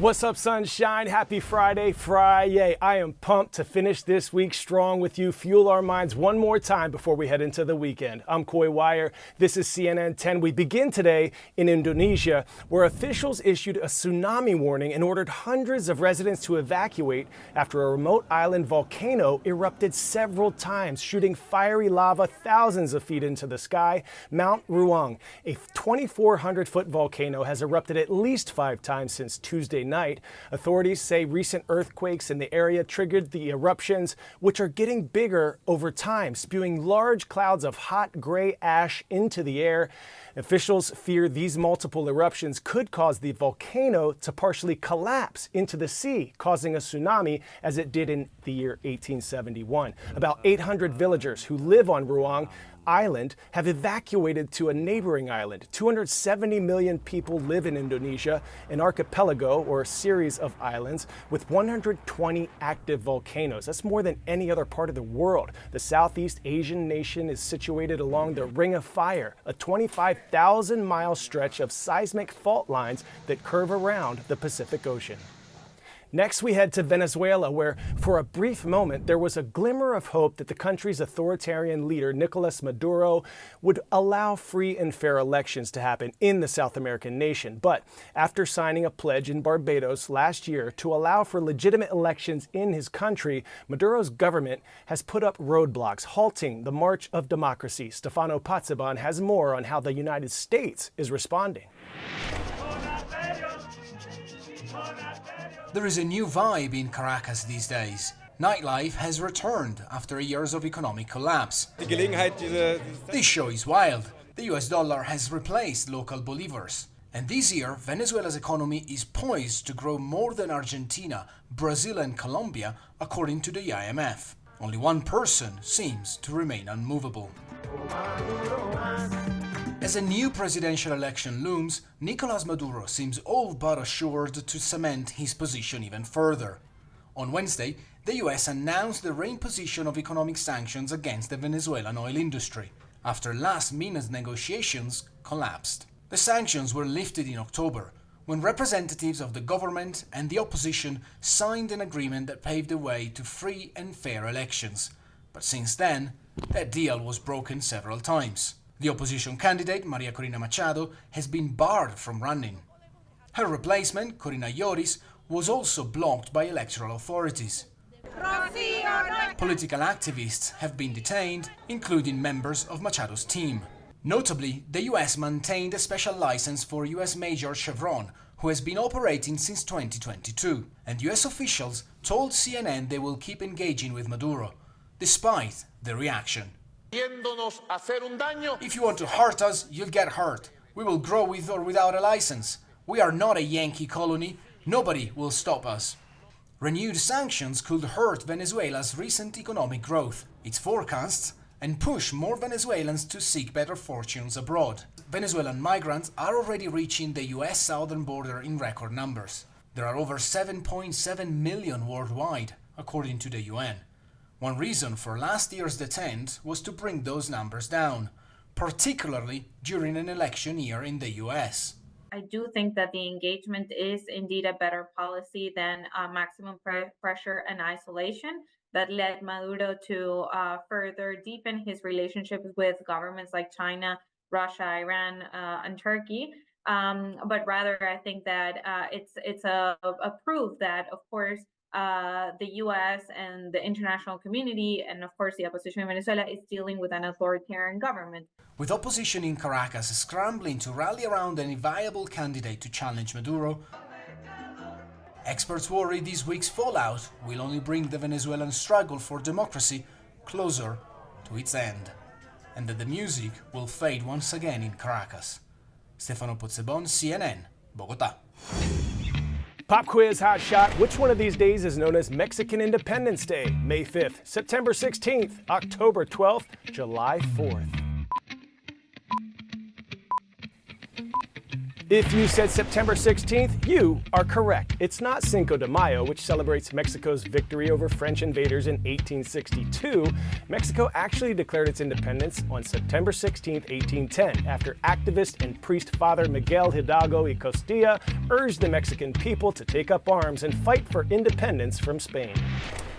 What's up, sunshine? Happy Friday. I am pumped to finish this week strong with you. Fuel our minds one more time before we head into the weekend. I'm Coy Wire. This is CNN 10. We begin today in Indonesia, where officials issued a tsunami warning and ordered hundreds of residents to evacuate after a remote island volcano erupted several times, shooting fiery lava thousands of feet into the sky. Mount Ruang, a 2,400-foot volcano, has erupted at least 5 times since Tuesday night. Authorities say recent earthquakes in the area triggered the eruptions, which are getting bigger over time, spewing large clouds of hot gray ash into the air. Officials fear these multiple eruptions could cause the volcano to partially collapse into the sea, causing a tsunami as it did in the year 1871. About 800 villagers who live on Ruang Island have evacuated to a neighboring island. 270 million people live in Indonesia, an archipelago or a series of islands with 120 active volcanoes. That's more than any other part of the world. The Southeast Asian nation is situated along the Ring of Fire, a 25,000-mile stretch of seismic fault lines that curve around the Pacific Ocean. Next, we head to Venezuela, where for a brief moment there was a glimmer of hope that the country's authoritarian leader, Nicolas Maduro, would allow free and fair elections to happen in the South American nation. But after signing a pledge in Barbados last year to allow for legitimate elections in his country, Maduro's government has put up roadblocks, halting the march of democracy. Stefano Pazzaban has more on how the United States is responding. There is a new vibe in Caracas these days. Nightlife has returned after years of economic collapse. This show is wild. The US dollar has replaced local bolivars. And this year, Venezuela's economy is poised to grow more than Argentina, Brazil and Colombia, according to the IMF. Only one person seems to remain unmovable. As a new presidential election looms, Nicolas Maduro seems all but assured to cement his position even further. On Wednesday, the US announced the reimposition of economic sanctions against the Venezuelan oil industry, after last-minute negotiations collapsed. The sanctions were lifted in October, when representatives of the government and the opposition signed an agreement that paved the way to free and fair elections. But since then, that deal was broken several times. The opposition candidate, Maria Corina Machado, has been barred from running. Her replacement, Corina Lloris, was also blocked by electoral authorities. Political activists have been detained, including members of Machado's team. Notably, the US maintained a special license for US Major Chevron, who has been operating since 2022, and US officials told CNN they will keep engaging with Maduro, despite the reaction. If you want to hurt us, you'll get hurt. We will grow with or without a license. We are not a Yankee colony. Nobody will stop us. Renewed sanctions could hurt Venezuela's recent economic growth, its forecasts, and push more Venezuelans to seek better fortunes abroad. Venezuelan migrants are already reaching the US southern border in record numbers. There are over 7.7 million worldwide, according to the UN. One reason for last year's detent was to bring those numbers down, particularly during an election year in the US. I do think that the engagement is indeed a better policy than maximum pressure and isolation that led Maduro to further deepen his relationships with governments like China, Russia, Iran, and Turkey. But rather, I think that it's a proof that, of course, the US and the international community, and of course the opposition in Venezuela, is dealing with an authoritarian government. With opposition in Caracas scrambling to rally around any viable candidate to challenge Maduro, experts worry this week's fallout will only bring the Venezuelan struggle for democracy closer to its end, and that the music will fade once again in Caracas. Stefano Pozzebon, CNN, Bogotá. Pop quiz hot shot. Which one of these days is known as Mexican Independence Day? May 5th, September 16th, October 12th, July 4th. If you said September 16th, you are correct. It's not Cinco de Mayo, which celebrates Mexico's victory over French invaders in 1862. Mexico actually declared its independence on September 16th, 1810, after activist and priest Father Miguel Hidalgo y Costilla urged the Mexican people to take up arms and fight for independence from Spain.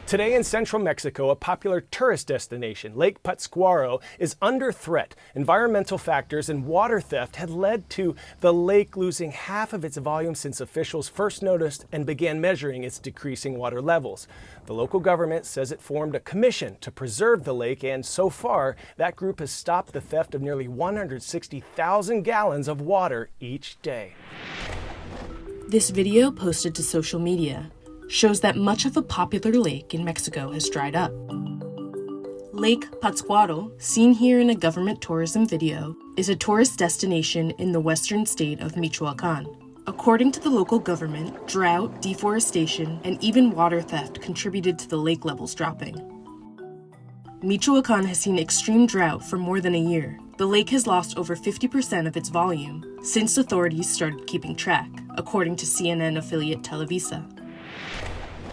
Today in central Mexico, a popular tourist destination, Lake Pátzcuaro, is under threat. Environmental factors and water theft had led to the lake losing half of its volume since officials first noticed and began measuring its decreasing water levels. The local government says it formed a commission to preserve the lake, and so far, that group has stopped the theft of nearly 160,000 gallons of water each day. This video posted to social media shows that much of a popular lake in Mexico has dried up. Lake Pátzcuaro, seen here in a government tourism video, is a tourist destination in the western state of Michoacán. According to the local government, drought, deforestation, and even water theft contributed to the lake levels dropping. Michoacán has seen extreme drought for more than a year. The lake has lost over 50% of its volume since authorities started keeping track, according to CNN affiliate Televisa.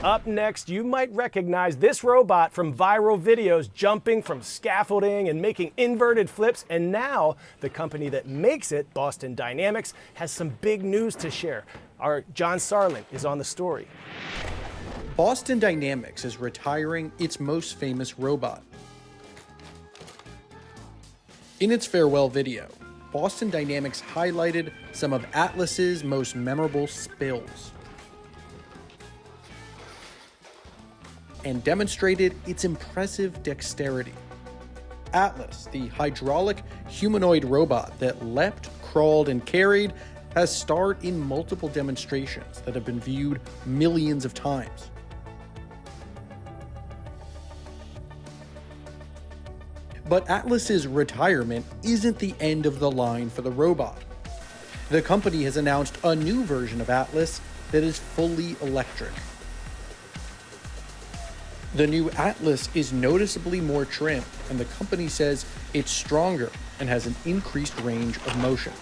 Up next, you might recognize this robot from viral videos jumping from scaffolding and making inverted flips, and now the company that makes it, Boston Dynamics, has some big news to share. Our John Sarlin is on the story. Boston Dynamics is retiring its most famous robot. In its farewell video, Boston Dynamics highlighted some of Atlas's most memorable spills and demonstrated its impressive dexterity. Atlas, the hydraulic humanoid robot that leapt, crawled, and carried, has starred in multiple demonstrations that have been viewed millions of times. But Atlas's retirement isn't the end of the line for the robot. The company has announced a new version of Atlas that is fully electric. The new Atlas is noticeably more trim, and the company says it's stronger and has an increased range of motion.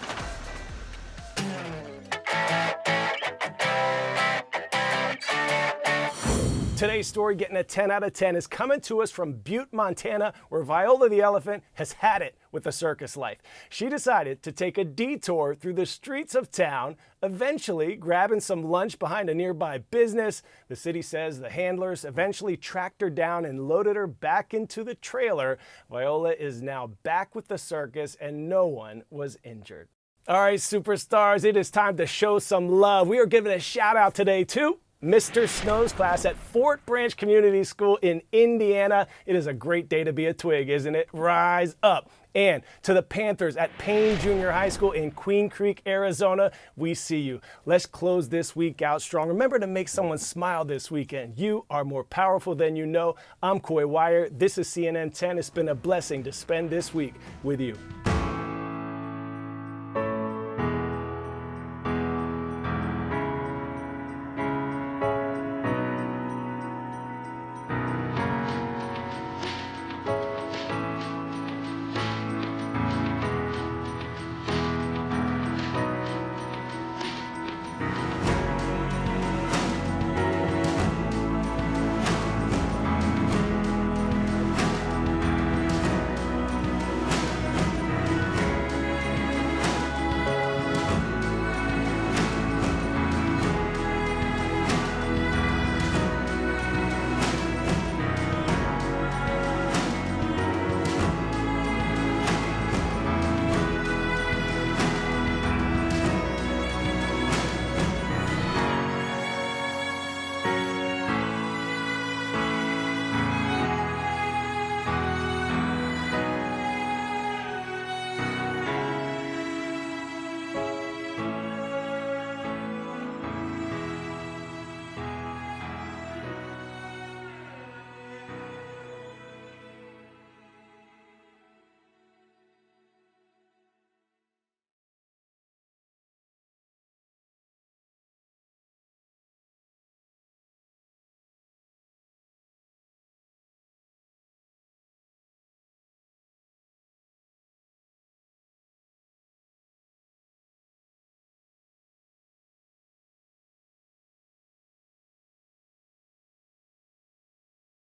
Today's story, getting a 10 out of 10, is coming to us from Butte, Montana, where Viola the elephant has had it with the circus life. She decided to take a detour through the streets of town, eventually grabbing some lunch behind a nearby business. The city says the handlers eventually tracked her down and loaded her back into the trailer. Viola is now back with the circus, and no one was injured. All right, superstars, it is time to show some love. We are giving a shout out today to Mr. Snow's class at Fort Branch Community School in Indiana. It is a great day to be a twig, isn't it? Rise up. And to the Panthers at Payne Junior High School in Queen Creek, Arizona, we see you. Let's close this week out strong. Remember to make someone smile this weekend. You are more powerful than you know. I'm Coy Wire. This is CNN 10. It's been a blessing to spend this week with you.